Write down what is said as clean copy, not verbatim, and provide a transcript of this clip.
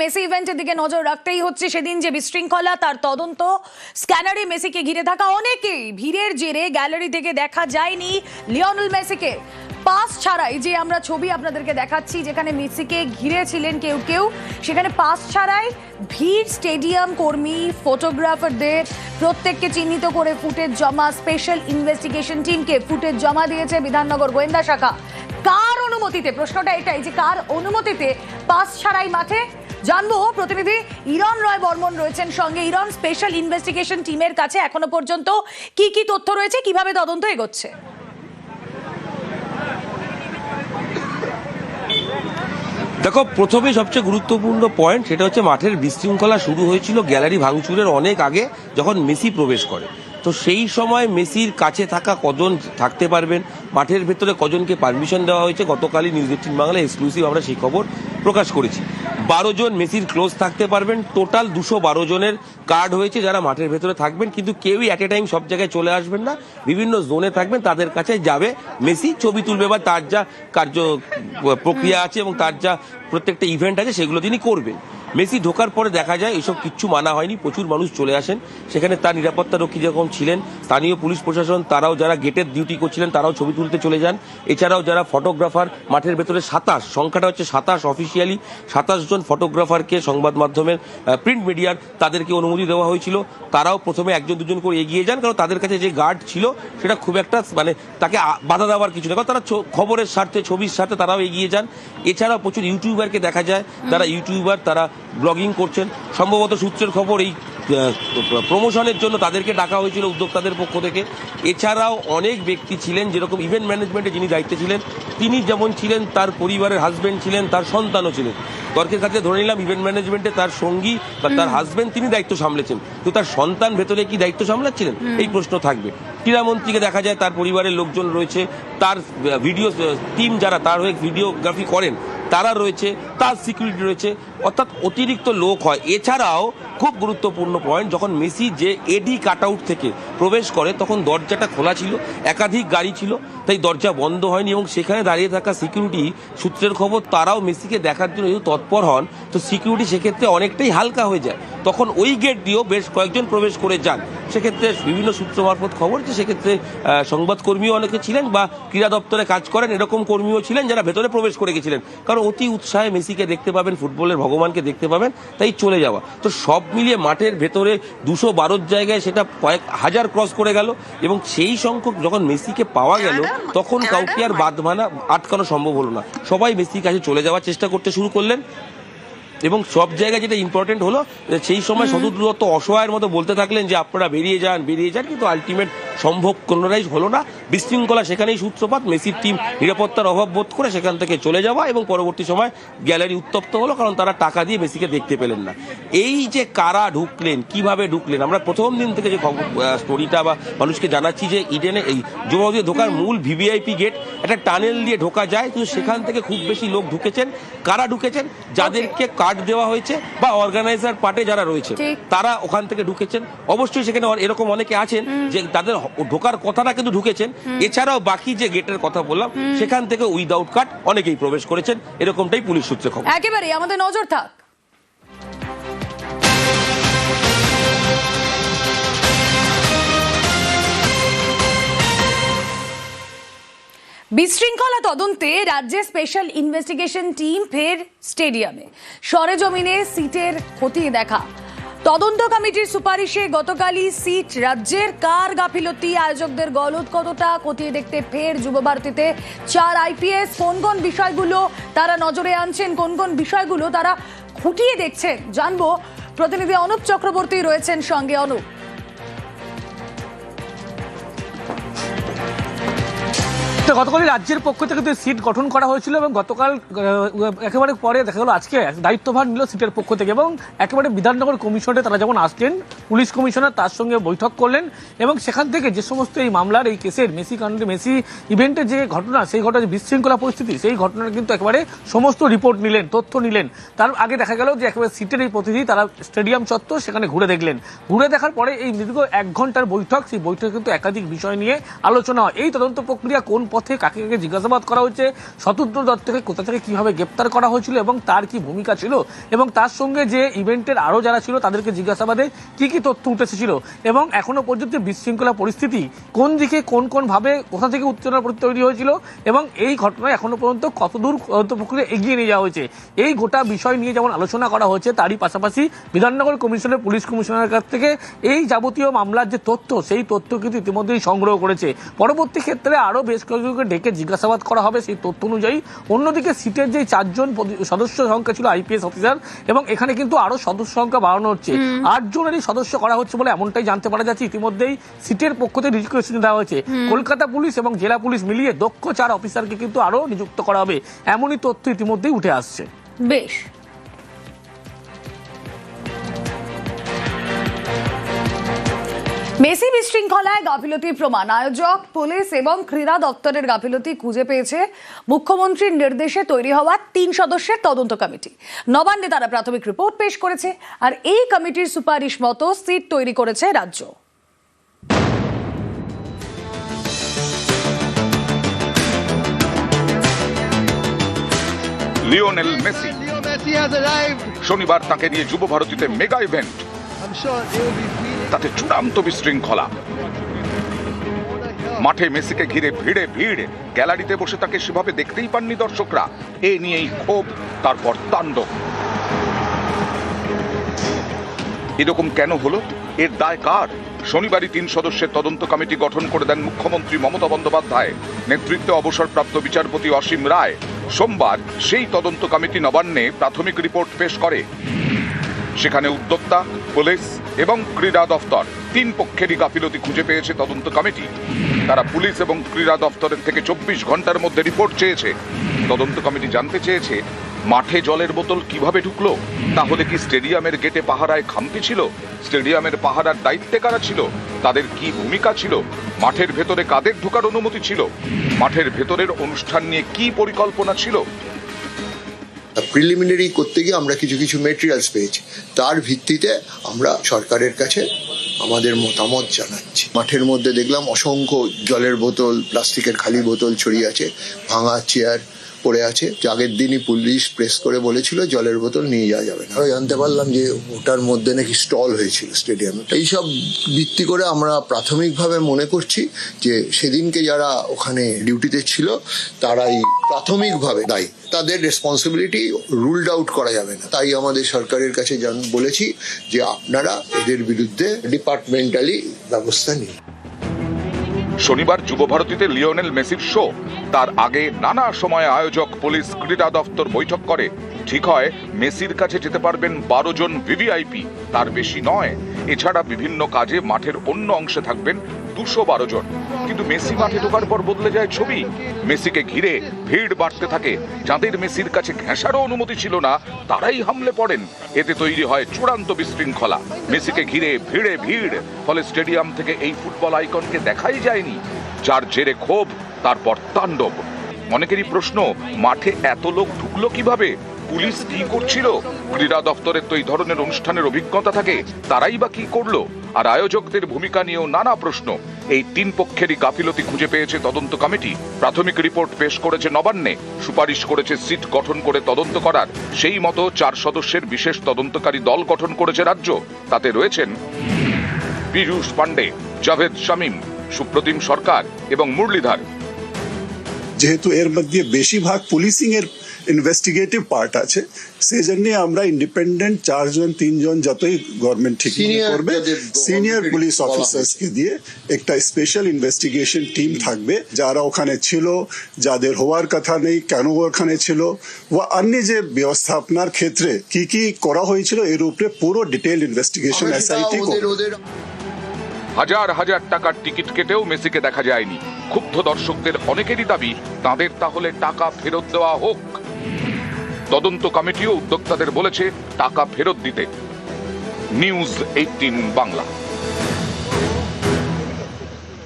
Messi ইভেন্টের দিকে নজর রাখতেই হচ্ছে। সেদিন যে বিশৃঙ্খলা, তার তদন্ত, স্ক্যানারে মেসিকে ঘিরে থাকা অনেকেই ভিড়ের জেরে গ্যালারি থেকে দেখা যায়নি লিওনেল মেসিকে। পাস ছাড়াই যে আমরা ছবি আপনাদেরকে দেখাচ্ছি, যেখানে মেসিকে ঘিরেছিলেন কেউ কেউ, সেখানে পাস ছাড়াই ভিড় স্টেডিয়াম কর্মী, ফটোগ্রাফারদের প্রত্যেককে চিহ্নিত করে ফুটেজ জমা। স্পেশাল ইনভেস্টিগেশন টিমকে ফুটেজ জমা দিয়েছে বিধাননগর গোয়েন্দা শাখা। কার অনুমতিতে, প্রশ্নটা এটাই যে কার অনুমতিতে পাস ছাড়াই মাঠে জানবো। প্রতিনিধি ইরন রয় বর্মন রয়েছেন সঙ্গে। ইরন, স্পেশাল ইনভেস্টিগেশন টিমের কাছে এখনো পর্যন্ত কি কি তথ্য রয়েছে, কিভাবে তদন্ত এগোচ্ছে? দেখো, প্রথমে সবচেয়ে গুরুত্বপূর্ণ পয়েন্ট সেটা হচ্ছে মাঠের বিশৃঙ্খলা শুরু হয়েছিল গ্যালারি ভাঙচুরের অনেক আগে, যখন মেসি প্রবেশ করে। তো সেই সময় মেসির কাছে থাকা কজন থাকতে পারবেন, মাঠের ভেতরে কজনকে পারমিশন দেওয়া হয়েছে, গতকালই নিউজ 18 বাংলা এক্সক্লুসিভ আমরা সেই খবর প্রকাশ করেছি। 12 জন মেসির ক্লোজ থাকতে পারবেন। টোটাল 212 জনের কার্ড হয়েছে যারা মাঠের ভেতরে থাকবেন, কিন্তু কেউই অ্যাট এ টাইম সব জায়গায় চলে আসবেন না। বিভিন্ন জোনে থাকবেন, তাদের কাছে যাবে মেসি, ছবি তুলবে বা তার যা কার্য প্রক্রিয়া আছে এবং তার যা প্রত্যেকটা ইভেন্ট আছে সেগুলো তিনি করবেন। মেসি ঢোকার পরে দেখা যায় এসব কিচ্ছু মানা হয়নি, প্রচুর মানুষ চলে আসেন। সেখানে তার নিরাপত্তা রক্ষী যেরকম ছিলেন, স্থানীয় পুলিশ প্রশাসন তারাও, যারা গেটের ডিউটি করছিলেন তারাও ছবি তুলতে চলে যান। এছাড়াও যারা ফটোগ্রাফার মাঠের ভেতরে 27, সংখ্যাটা হচ্ছে 27 অফিসিয়ালি 27 জন ফটোগ্রাফারকে সংবাদ মাধ্যমের প্রিন্ট মিডিয়ার তাদেরকে অনুমতি দেওয়া হয়েছিল। তারাও প্রথমে একজন দুজন করে এগিয়ে যান, কারণ তাদের কাছে যে গার্ড ছিল সেটা খুব একটা তাকে বাধা দেওয়ার কিছু না, কারণ তারা খবরের স্বার্থে, ছবির স্বার্থে তারাও এগিয়ে যান। এছাড়াও প্রচুর ইউটিউবারকে দেখা যায়, তারা ইউটিউবার, তারা ব্লগিং করছেন। সম্ভবত সূত্রের খবর এই প্রমোশনের জন্য তাদেরকে ডাকা হয়েছিল উদ্যোক্তাদের পক্ষ থেকে। এছাড়াও অনেক ব্যক্তি ছিলেন, যেরকম ইভেন্ট ম্যানেজমেন্টে যিনি দায়িত্বে ছিলেন তিনি যেমন ছিলেন, তার পরিবারের হাজবেন্ড ছিলেন, তার সন্তানও ছিলেন। তর্কের কাছে ধরে নিলাম ইভেন্ট ম্যানেজমেন্টে তার সঙ্গী বা তার হাজবেন্ড তিনি দায়িত্ব সামলেছেন, তো তার সন্তান ভেতরে কি দায়িত্ব সামলাচ্ছিলেন, এই প্রশ্ন থাকবে। ক্রীড়ামন্ত্রীকে দেখা যায় তার পরিবারের লোকজন রয়েছে, তার ভিডিও টিম যারা তার হয়ে ভিডিওগ্রাফি করেন তারা রয়েছে, তার সিকিউরিটি রয়েছে, অর্থাৎ অতিরিক্ত লোক হয়। এছাড়াও খুব গুরুত্বপূর্ণ পয়েন্ট, যখন মেসি যে এডি কাট আউট থেকে প্রবেশ করে তখন দরজাটা খোলা ছিল, একাধিক গাড়ি ছিল, তাই দরজা বন্ধ হয়নি এবং সেখানে দাঁড়িয়ে থাকা সিকিউরিটি, সূত্রের খবর তারাও মেসিকে দেখার জন্য যেহেতু তৎপর হন, তো সিকিউরিটি সেক্ষেত্রে অনেকটাই হালকা হয়ে যায়। তখন ওই গেট দিয়েও বেশ কয়েকজন প্রবেশ করে যান। সেক্ষেত্রে বিভিন্ন সূত্র মারফত খবর যে সেক্ষেত্রে সংবাদকর্মীও অনেকে ছিলেন বা ক্রীড়া দপ্তরে কাজ করেন এরকম কর্মীও ছিলেন যারা ভেতরে প্রবেশ করে গেছিলেন, কারণ অতি উৎসাহে মেসিকে দেখতে পাবেন, ফুটবলের ভগবানকে দেখতে পাবেন, তাই চলে যাওয়া। তো সব মিলিয়ে মাঠের ভেতরে 212 জায়গায় সেটা কয়েক হাজার ক্রস করে গেল এবং সেই সংখ্যক যখন মেসিকে পাওয়া গেল তখন কাউকে আর আটকানো সম্ভব হলো না। সবাই মেসির কাছে চলে যাওয়ার চেষ্টা করতে শুরু করলেন এবং সব জায়গায় যেটা ইম্পর্টেন্ট হলো, সেই সময় শতদ্রুত অসহায়ের মতো বলতে থাকলেন যে আপনারা বেরিয়ে যান, কিন্তু আলটিমেট সম্ভব কোনোটাই হলো না। বিশৃঙ্খলা সেখানেই সূত্রপাত। মেসির টিম নিরাপত্তার অভাব বোধ করে সেখান থেকে চলে যাওয়া এবং পরবর্তী সময় গ্যালারি উত্তপ্ত হলো, কারণ তারা টাকা দিয়ে মেসিকে দেখতে পেলেন না। এই যে কারা ঢুকলেন, কিভাবে ঢুকলেন, আমরা প্রথম দিন থেকে যে স্টোরিটা বা মানুষকে জানাচ্ছি যে ইডেনে এই যুব দিয়ে ঢোকার মূল ভিভিআইপি গেট একটা টানেল দিয়ে ঢোকা যায়, কিন্তু সেখান থেকে খুব বেশি লোক ঢুকেছেন। কারা ঢুকেছেন? যাদেরকে কার্ড দেওয়া হয়েছে বা অর্গানাইজার পার্টে যারা রয়েছে তারা ওখান থেকে ঢুকেছেন। অবশ্যই সেখানে এরকম অনেকে আছেন যে তাদের ঢোকার কথাটা কিন্তু ঢুকেছেন। এছাড়াও বাকি যে গেটের কথা বললাম সেখান থেকে উইদাউট কার্ড অনেকেই প্রবেশ করেছেন, এরকমটাই পুলিশ সূত্রে খবর। একেবারে আমাদের নজর থাক। বিশৃঙ্খলা তদন্তে রাজ্যের স্পেশাল ইনভেস্টিগেশন টিম ফের স্টেডিয়ামে, সরেজমিনে সিটের খতিয়ে দেখা। তদন্ত কমিটির সুপারিশে গতকালই সিট রাজ্যের কার গাফিলতি, আয়োজকদের গলদ কতটা খতিয়ে দেখতে ফের যুবভারতীতে 4 আইপিএস। কোন কোন বিষয়গুলো তারা নজরে আনছেন, কোন কোন বিষয়গুলো তারা খুঁটিয়ে দেখছেন জানবো। প্রতিনিধি অনুপ চক্রবর্তী রয়েছেন সঙ্গে। অনুপ, গতকালই রাজ্যের পক্ষ থেকে কিন্তু সিট গঠন করা হয়েছিল এবং গতকাল একেবারে পরে দেখা গেল আজকে দায়িত্বভার নিল সিটের পক্ষ থেকে এবং একেবারে বিধাননগর কমিশনে তারা যখন আসলেন, পুলিশ কমিশনার তার সঙ্গে বৈঠক করলেন এবং সেখান থেকে যে সমস্ত এই মামলার, এই কেসের, মেসি কাণ্ডে, মেসি ইভেন্টের যে ঘটনা, সেই ঘটনা, বিশৃঙ্খলা পরিস্থিতি, সেই ঘটনার কিন্তু একেবারে সমস্ত রিপোর্ট নিলেন, তথ্য নিলেন। তার আগে দেখা গেল যে একেবারে সিটের এই প্রতিনিধি তারা স্টেডিয়াম চত্বর সেখানে ঘুরে দেখলেন। ঘুরে দেখার পরে এই দীর্ঘ 1 ঘন্টার বৈঠক, সেই বৈঠকে কিন্তু একাধিক বিষয় নিয়ে আলোচনা হয়। এই তদন্ত প্রক্রিয়া কোন পথে পথে কাকে কাকে জিজ্ঞাসাবাদ করা হয়েছে, শতদ্র দত্তকে কোথা থেকে কিভাবে গ্রেপ্তার করা হয়েছিল এবং তার কি ভূমিকা ছিল, এবং তার সঙ্গে যে ইভেন্টের আরও যারা ছিল তাদেরকে জিজ্ঞাসাবাদে কি কি তথ্য উঠে এসেছিল, এবং এখনো পর্যন্ত বিশৃঙ্খলা পরিস্থিতি কোন দিকে কোন ভাবে কোথা থেকে উত্তেজনা তৈরি হয়েছিল, এবং এই ঘটনায় এখনো পর্যন্ত কতদূর প্রক্রিয়া এগিয়ে নিয়ে যাওয়া হয়েছে, এই গোটা বিষয় নিয়ে যেমন আলোচনা করা হয়েছে, তারই পাশাপাশি বিধাননগর কমিশনের পুলিশ কমিশনারের কাছ থেকে এই যাবতীয় মামলার যে তথ্য, সেই তথ্য কিন্তু ইতিমধ্যেই সংগ্রহ করেছে। পরবর্তী ক্ষেত্রে আরও বেশ কয়েকজনকে ডেকে জিজ্ঞাসাবাদ করা হবে সেই তথ্য অনুযায়ী। অন্যদিকে সিটের যে 4 জন সদস্য সংখ্যা ছিল আইপিএস অফিসার, এবং এখানে কিন্তু আরও সদস্য সংখ্যা বাড়ানো হচ্ছে, 8 জনেরই সদস্য করা হচ্ছে বলে এমনটাই জানতে পারা যাচ্ছে। ইতিমধ্যেই সিটের পক্ষ থেকে রিকোয়েস্ট দেওয়া হয়েছে, কলকাতা পুলিশ এবং জেলা পুলিশ মিলিয়ে দক্ষ 4 অফিসারকে কিন্তু আরও নিযুক্ত করা হবে, এমনই তথ্য ইতিমধ্যেই উঠে আসছে। বেশ, মেসি বিশৃঙ্খলায় গাফিলতির প্রমাণ আয়োজক, পুলিশ এবং ক্রীড়া দপ্তরের গাফিলতি খুঁজে পেয়েছে মুখ্যমন্ত্রীর নির্দেশে তৈরি হওয়া 3 সদস্যের তদন্ত কমিটি। নবান্নে তারা প্রাথমিক রিপোর্ট পেশ করেছে, আর এই কমিটির সুপারিশ মতো সিট তৈরি করেছে রাজ্য। লিওনেল মেসি শনিবার তাকে নিয়ে যুব ভারতীতে মেগা ইভেন্ট, তাতে চূড়ান্ত বিশৃঙ্খলা। মাঠে মেসিকে ঘিরে ভিড়, গ্যালারিতে বসে তাকে সেভাবে দেখতেই পাননি দর্শকরা। এ নিয়েই ক্ষোভ, তারপর তাণ্ডব। এরকম কেন হলো, এর দায় কার? শনিবারই 3 সদস্যের তদন্ত কমিটি গঠন করে দেন মুখ্যমন্ত্রী মমতা বন্দ্যোপাধ্যায় নেতৃত্বে অবসরপ্রাপ্ত বিচারপতি অসীম রায়। সোমবার সেই তদন্ত কমিটি নবান্নে প্রাথমিক রিপোর্ট পেশ করে। সেখানে উদ্যোক্তা, পুলিশ এবং ক্রীড়া দফতর 3 পক্ষেরই গাফিলতি খুঁজে পেয়েছে তদন্ত কমিটি। তারা পুলিশ এবং ক্রীড়া দফতরের থেকে 24 ঘন্টার মধ্যে রিপোর্ট চেয়েছে। তদন্ত কমিটি জানতে চেয়েছে, মাঠে জলের বোতল কিভাবে ঢুকলো? তাহলে কি স্টেডিয়ামের গেটে পাহারায় খামতি ছিল? স্টেডিয়ামের পাহারার দায়িত্বে কারা ছিল? তাদের কি ভূমিকা ছিল? মাঠের ভেতরে কাদের ঢোকার অনুমতি ছিল? মাঠের ভেতরের অনুষ্ঠান নিয়ে কি পরিকল্পনা ছিল? প্রিলিমিনারি করতে গিয়ে আমরা কিছু মেটেরিয়ালস পেয়েছি, তার ভিত্তিতে আমরা সরকারের কাছে আমাদের মতামত জানাচ্ছি। মাঠের মধ্যে দেখলাম অসংখ্য জলের বোতল, প্লাস্টিকের খালি বোতল ছড়িয়ে আছে, ভাঙা চেয়ার পড়ে আছে। আগের দিনই পুলিশ প্রেস করে বলেছিল জলের বোতল নিয়ে যাওয়া যাবে না। জানতে পারলাম যে ওটার মধ্যে নাকি স্টল হয়েছিল স্টেডিয়ামে। এইসব ভিত্তি করে আমরা প্রাথমিকভাবে মনে করছি যে সেদিনকে যারা ওখানে ডিউটিতে ছিল তারাই প্রাথমিকভাবে দায়ী, তাদের রেসপন্সিবিলিটি রুলড আউট করা যাবে না। তাই আমাদের সরকারের কাছে বলেছি যে আপনারা এদের বিরুদ্ধে ডিপার্টমেন্টালি ব্যবস্থা নিন। শনিবার যুব ভারতীতে লিওনেল মেসির শো, তার আগে নানা সময় আয়োজক, পুলিশ, ক্রীড়া দফতর বৈঠক করে। ঠিক হয় মেসির কাছে যেতে পারবেন 12 জন ভিভিআইপি, তার বেশি নয়। এছাড়া বিভিন্ন কাজে মাঠের অন্য অংশে থাকবেন 212 জন। কিন্তু মেসি মাঠে ঢোকার পর বদলে যায় ছবি। মেসিকে ঘিরে ভিড় বাড়তে থাকে। যাদের মেসির কাছে ঘেঁষারও অনুমতি ছিল না, তারাই হামলে পড়েন। এতে তৈরি হয় চূড়ান্ত বিশৃঙ্খলা। মেসিকে ঘিরে ভিড়, ফলে স্টেডিয়াম থেকে এই ফুটবল আইকনকে দেখাই যায়নি, যার জেরে ক্ষোভ, তারপর তাণ্ডব। অনেকেরই প্রশ্ন, মাঠে এত লোক ঢুকলো কিভাবে? পুলিশ কি করছিল? ক্রীড়া দফতরের তো এই ধরনের অনুষ্ঠানের অভিজ্ঞতা থাকে, তারাই বা কি করলো? আর আয়োজকদের ভূমিকা নিয়েও নানা প্রশ্ন। এই 3 পক্ষেরই গাফিলতি খুঁজে পেয়েছে তদন্ত কমিটি। প্রাথমিক রিপোর্ট পেশ করেছে নবান্নে, সুপারিশ করেছে সিট গঠন করে তদন্ত করার। সেই মতো 4 সদস্যের বিশেষ তদন্তকারী দল গঠন করেছে রাজ্য। তাতে রয়েছেন পীযূষ পান্ডে, জাভেদ শামীম, সুপ্রতিম সরকার এবং মুরলীধর। যেহেতু এর মধ্যে বেশিরভাগ পুলিশিং এর ইনভেস্টিগেটিভ পার্ট আছে, সেই জন্য আমরা ইন্ডিপেন্ডেন্ট 4 জন 3 জন যতই গভর্নমেন্ট ঠিক করবে, সিনিয়র পুলিশ অফিসার্সকে দিয়ে একটা স্পেশাল ইনভেস্টিগেশন টিম থাকবে, যারা ওখানে ছিল, যাদের হওয়ার কথা নেই, কেন ওখানে ছিল, বা অন্য যে ব্যবস্থাপনার ক্ষেত্রে কি কি করা হয়েছিল এর উপরে পুরো ডিটেইল ইনভেস্টিগেশন এসআইটি করবে। হাজার টাকার টিকিট কেটেও মেসিকে দেখা যায়নি। ক্ষুব্ধ দর্শকদের অনেকেরই দাবি, তাদের তাহলে টাকা ফেরত দেওয়া হোক। তদন্ত কমিটিও উদ্যোক্তাদের বলেছে টাকা ফেরত দিতে। নিউজ 18 বাংলা।